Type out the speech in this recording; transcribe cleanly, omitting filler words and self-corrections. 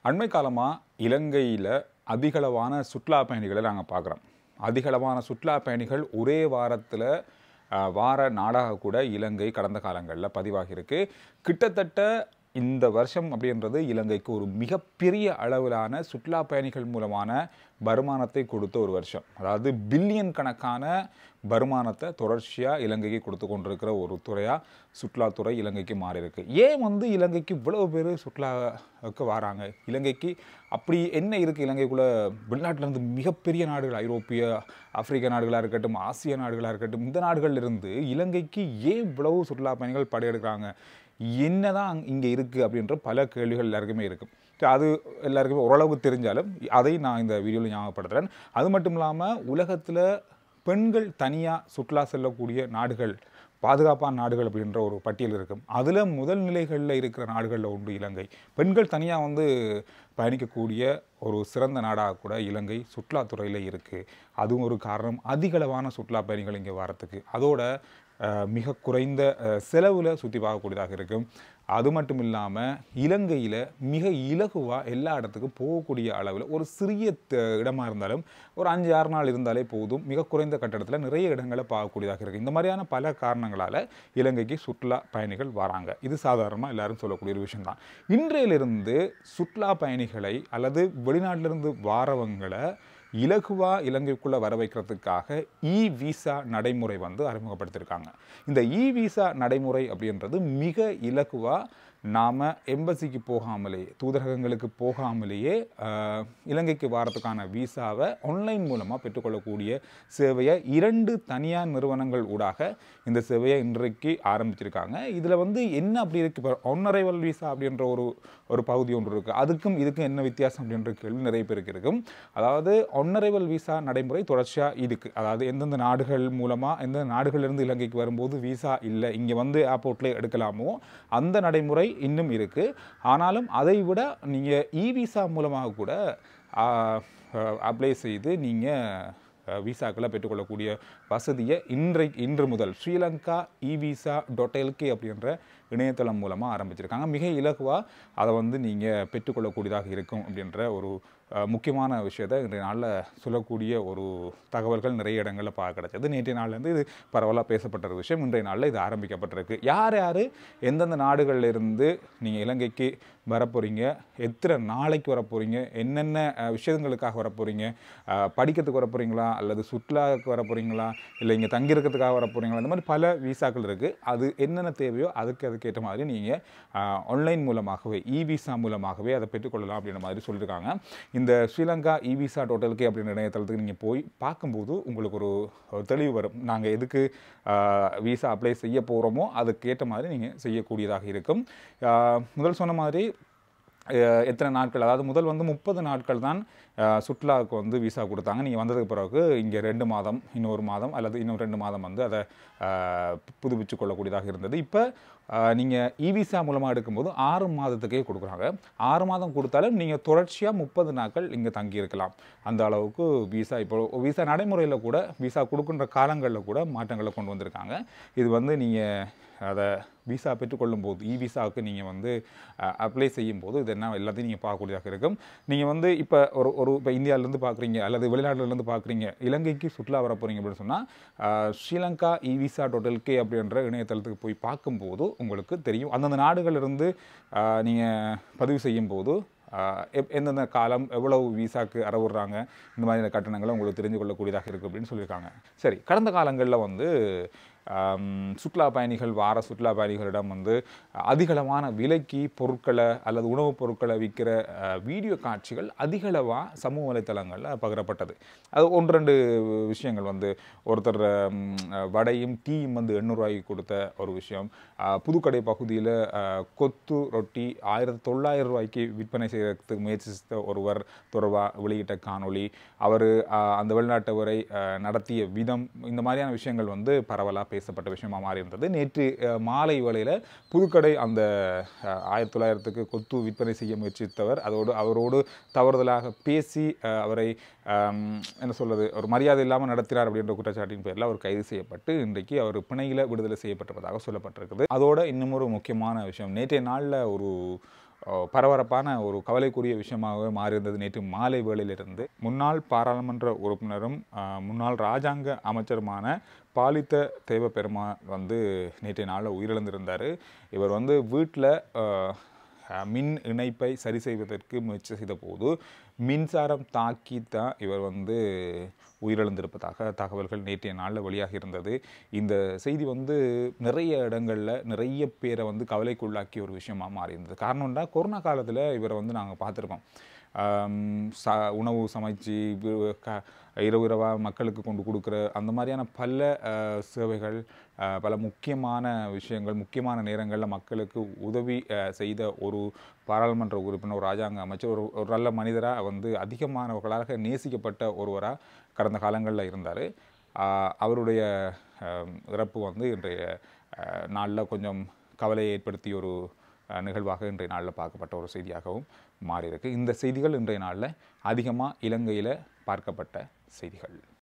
அண்மை காலமாக இலங்கையில் அதிகளவான சுற்றுலா பயணிகளை நாங்கள் பார்க்குறோம். அதிகளவான சுற்றுலா பயணிகள் ஒரே வாரத்தில் வார நாடாக கூட இலங்கை கடந்த காலங்களில் பதிவாகியிருக்கு. கிட்டத்தட்ட இந்த வருஷம் அப்படின்றது இலங்கைக்கு ஒரு மிகப்பெரிய அளவிலான சுற்றுலா பயணிகள் மூலமான வருமானத்தை கொடுத்த ஒரு வருஷம். அதாவது பில்லியன் கணக்கான வருமானத்தை தொடர்ச்சியாக இலங்கைக்கு கொடுத்து கொண்டிருக்கிற ஒரு துறையாக சுற்றுலாத்துறை இலங்கைக்கு மாறி இருக்கு. ஏன் இலங்கைக்கு இவ்வளவு பேர் சுற்றுலாவுக்கு வராங்க? இலங்கைக்கு அப்படி என்ன இருக்குது? இலங்கைக்குள்ளே வெளிநாட்டிலேருந்து மிகப்பெரிய நாடுகள், ஐரோப்பிய ஆப்பிரிக்க நாடுகளாக இருக்கட்டும், ஆசிய நாடுகளாக இருக்கட்டும், இந்த நாடுகள்லேருந்து இலங்கைக்கு ஏன் இவ்வளவு சுற்றுலா பயணிகள் படையெடுக்கிறாங்க? என்னதான் இங்கே இருக்குது அப்படின்ற பல கேள்விகள் எல்லாருக்குமே இருக்குது. அது எல்லாருக்குமே ஓரளவு தெரிஞ்சாலும் அதை நான் இந்த வீடியோவில் ஞாபகப்படுத்துகிறேன். அது மட்டும் இல்லாமல் உலகத்தில் பெண்கள் தனியாக சுற்றுலா செல்லக்கூடிய நாடுகள், பாதுகாப்பான நாடுகள் அப்படின்ற ஒரு பட்டியல் இருக்கும். அதில் முதல் நிலைகளில் இருக்கிற நாடுகளில் உண்டு இலங்கை. பெண்கள் தனியாக பயணிக்கக்கூடிய ஒரு சிறந்த நாடாக கூட இலங்கை சுற்றுலாத்துறையில் இருக்குது. அதுவும் ஒரு காரணம், அதிகளவான சுற்றுலா பயணிகள் இங்கே வரத்துக்கு. அதோட மிக குறைந்த செலவில் சுற்றி பார்க்கக்கூடியதாக இருக்கும். அது மட்டும் இல்லாமல் இலங்கையில் மிக இலகுவாக எல்லா இடத்துக்கும் போகக்கூடிய அளவில் ஒரு சிறிய இடமாக இருந்தாலும் ஒரு 5-6 நாள் இருந்தாலே போதும், மிக குறைந்த கட்டடத்தில் நிறைய இடங்களை பார்க்கக்கூடியதாக இருக்குது. இந்த மாதிரியான பல காரணங்களால் இலங்கைக்கு சுற்றுலா பயணிகள் வராங்க. இது சாதாரணமாக எல்லாரும் சொல்லக்கூடிய ஒரு விஷயம்தான். இன்றையிலிருந்து சுற்றுலா பயணிகளை அல்லது வெளிநாட்டிலிருந்து வாரவங்களை இலகுவாக இலங்கைக்குள்ளே வர வைக்கிறதுக்காக விசா நடைமுறை அறிமுகப்படுத்தியிருக்காங்க. இந்த விசா நடைமுறை அப்படின்றது மிக இலகுவாக நாம் எம்பசிக்கு போகாமலே, தூதரகங்களுக்கு போகாமலேயே இலங்கைக்கு வாரத்துக்கான விசாவை ஆன்லைன் மூலமாக பெற்றுக்கொள்ளக்கூடிய சேவையை 2 தனியார் நிறுவனங்கள் ஊடாக இந்த சேவையை இன்றைக்கு ஆரம்பிச்சிருக்காங்க. இதில் என்ன அப்படி இருக்குது? இப்போ ஆன்-அரைவல் விசா அப்படின்ற ஒரு பகுதி ஒன்று இருக்குது. அதுக்கும் இதுக்கும் என்ன வித்தியாசம் அப்படின்ற கேள்வி நிறைய பேருக்கு இருக்கும். அதாவது ஆன்-அரைவல் விசா நடைமுறை தொடர்ச்சியாக இருக்குது. அதாவது எந்தெந்த நாடுகள் மூலமாக, எந்தெந்த நாடுகளிலிருந்து இலங்கைக்கு வரும்போது விசா இல்லை, இங்கே ஏர்போர்ட்லேயே எடுக்கலாமோ அந்த நடைமுறை இன்னும் இருக்குது. ஆனாலும் அதை விட நீங்கள் விசா மூலமாக கூட அப்ளை செய்து நீங்கள் விசாக்களை பெற்றுக்கொள்ளக்கூடிய வசதியை இன்று முதல் ஸ்ரீலங்கா evisa.lk அப்படின்ற இணையதளம் மூலமாக ஆரம்பிச்சிருக்காங்க. மிக இலகுவாக அதை நீங்கள் பெற்றுக்கொள்ளக்கூடியதாக இருக்கும் அப்படின்ற ஒரு முக்கியமான விஷயத்தை இன்றைய நாளில் சொல்லக்கூடிய ஒரு தகவல்கள் நிறைய இடங்களில் பார்க்க கிடைச்சது. நேற்றைய நாள்லேருந்து இது பரவலாக பேசப்பட்ட ஒரு விஷயம். இன்றைய நாளில் இது ஆரம்பிக்கப்பட்டிருக்கு. யார் எந்தெந்த நாடுகளிலிருந்து நீங்கள் இலங்கைக்கு வரப்போகிறீங்க, எத்தனை நாளைக்கு வரப்போகிறீங்க, என்னென்ன விஷயங்களுக்காக வரப்போகிறீங்க, படிக்கிறதுக்கு வரப்போகிறீங்களா அல்லது சுற்றுலாவுக்கு வரப்போகிறீங்களா, இல்லை இங்கே தங்கியிருக்கிறதுக்காக வரப்போகிறீங்களா, இந்த மாதிரி பல விசாக்கள் இருக்குது. அது என்னென்ன தேவையோ அதுக்கேற்ற மாதிரி நீங்கள் ஆன்லைன் மூலமாகவே விசா மூலமாகவே அதை பெற்றுக்கொள்ளலாம் அப்படின்ற மாதிரி சொல்லியிருக்காங்க. இந்த ஸ்ரீலங்கா evisa.lk அப்படின்ற இணையதளத்துக்கு நீங்கள் போய் பார்க்கும்போது உங்களுக்கு ஒரு தெளிவு வரும். நாங்கள் எதுக்கு விசா அப்ளை செய்ய போகிறோமோ அதுக்கேற்ற மாதிரி நீங்கள் செய்யக்கூடியதாக இருக்கும். முதல் சொன்ன மாதிரி எத்தனை நாட்கள், அதாவது முதல் 30 நாட்கள் தான் சுற்றுலாவுக்கு விசா கொடுத்தாங்க. நீங்கள் வந்ததுக்கு பிறகு இங்கே 2 மாதம், இன்னொரு மாதம் அல்லது இன்னும் 2 மாதம் அதை புதுப்பிச்சு கொள்ளக்கூடியதாக இருந்தது. இப்போ நீங்கள் விசா மூலமாக எடுக்கும்போது 6 மாதத்துக்கே கொடுக்குறாங்க. 6 மாதம் கொடுத்தாலும் நீங்கள் தொடர்ச்சியாக 30 நாட்கள் இங்கே தங்கியிருக்கலாம். அந்த அளவுக்கு இப்போ விசா நடைமுறையில் கூட, விசா கொடுக்குன்ற காலங்களில் கூட மாற்றங்களை கொண்டு வந்திருக்காங்க. இது நீங்கள் அதை விசா பெற்றுக்கொள்ளும் போது விசாவுக்கு நீங்கள் அப்ளை செய்யும் போது இது எல்லாத்தையும் நீங்கள் பார்க்கக்கூடியதாக இருக்கும். நீங்கள் இப்போ இப்போ இந்தியாவிலேருந்து பார்க்குறீங்க அல்லது வெளிநாட்டிலேருந்து பார்க்குறீங்க, இலங்கைக்கு சுற்றுலா வர போகிறீங்க அப்படின்னு சொன்னால் ஸ்ரீலங்கா evisa.lk அப்படின்ற இணையதளத்துக்கு போய் பார்க்கும்போது உங்களுக்கு தெரியும். அந்தந்த நாடுகளிலிருந்து நீங்கள் பதிவு செய்யும் போது எந்தெந்த காலம், எவ்வளவு விசாக்கு அறவுறாங்க, இந்த மாதிரியான கட்டணங்களை உங்களுக்கு தெரிஞ்சு கொள்ளக்கூடியதாக இருக்குது அப்படின்னு சொல்லியிருக்காங்க. சரி, கடந்த காலங்களில் சுற்றுலா பயணிகள், சுற்றுலா பயணிகளிடம் அதிகளவான விலைக்கு பொருட்களை அல்லது உணவுப் பொருட்களை விற்கிற வீடியோ காட்சிகள் அதிகளவாக சமூக வலைத்தளங்களில் பகிரப்பட்டது. அது 1-2 விஷயங்கள் ஒருத்தர் வடையும் டீயும் 800 ரூபாய்க்கு கொடுத்த ஒரு விஷயம். புதுக்கடை பகுதியில் கொத்து ரொட்டி 1900 ரூபாய்க்கு விற்பனை செய்யறதுக்கு முயற்சித்த ஒருவர் தொடர்பாக வெளியிட்ட காணொளி, அவர் அந்த வெளிநாட்டவரை நடத்திய விதம், இந்த மாதிரியான விஷயங்கள் பரவலாக பேசப்பட்ட விஷயமாக மாறி இருந்தது. நேற்று மாலை வேளையில் புதுக்கடை அந்த 1900க்கு கொத்து விற்பனை செய்ய முயற்சித்தவர் அவரோடு தவறுதலாக பேசி அவரை என்ன சொல்வது, ஒரு மரியாதை இல்லாமல் நடத்தினார் அப்படின்ற குற்றச்சாட்டின் பேரில் அவர் கைது செய்யப்பட்டு இன்றைக்கு அவர் பிணையில் விடுதலை செய்யப்பட்டிருப்பதாக சொல்லப்பட்டிருக்குது. அதோட இன்னும் ஒரு முக்கியமான விஷயம், நேற்றைய நாளில் பரபரப்பான ஒரு கவலைக்குரிய விஷயமாகவே மாறியிருந்தது நேற்று மாலை வேளையிலிருந்து. முன்னாள் பாராளுமன்ற உறுப்பினரும் முன்னாள் இராஜாங்க அமைச்சருமான பாலித்த தேவபெருமாள் வந்து நேற்றைய நாளில் உயிரிழந்திருந்தார். இவர் வந்து வீட்டில் மின் இணைப்பை சரி செய்வதற்கு முயற்சி செய்த போது மின்சாரம் தாக்கி தான் இவர் வந்து உயிரிழந்திருப்பதாக தகவல்கள் நேற்றைய நாளில் வெளியாகி இருந்தது. இந்த செய்தி வந்து நிறைய இடங்களில் நிறைய பேரை வந்து கவலைக்குள்ளாக்கிய ஒரு விஷயமாக மாறி இருந்தது. காரணம்னா கொரோனா காலத்தில் இவரை வந்து நாங்கள் பார்த்துருக்கோம். உணவு சமைச்சு இரவு இரவாக மக்களுக்கு கொண்டு கொடுக்குற அந்த மாதிரியான பல சேவைகள், பல முக்கியமான விஷயங்கள், முக்கியமான நேரங்களில் மக்களுக்கு உதவி செய்த ஒரு பாராளுமன்ற உறுப்பினர், ஒரு இராஜாங்க அமைச்சர், ஒரு நல்ல மனிதராக வந்து அதிகமானவர்களாக நேசிக்கப்பட்ட ஒருவராக கடந்த காலங்களில் இருந்தார். அவருடைய இறப்பு வந்து இன்றைய நாளில் கொஞ்சம் கவலையை ஏற்படுத்திய ஒரு நிகழ்வாக இன்றைய நாளில் பார்க்கப்பட்ட ஒரு செய்தியாகவும் மாறியிருக்கு. இந்த செய்திகள் இன்றைய நாளில் அதிகமாக இலங்கையில் பார்க்கப்பட்ட செய்திகள்.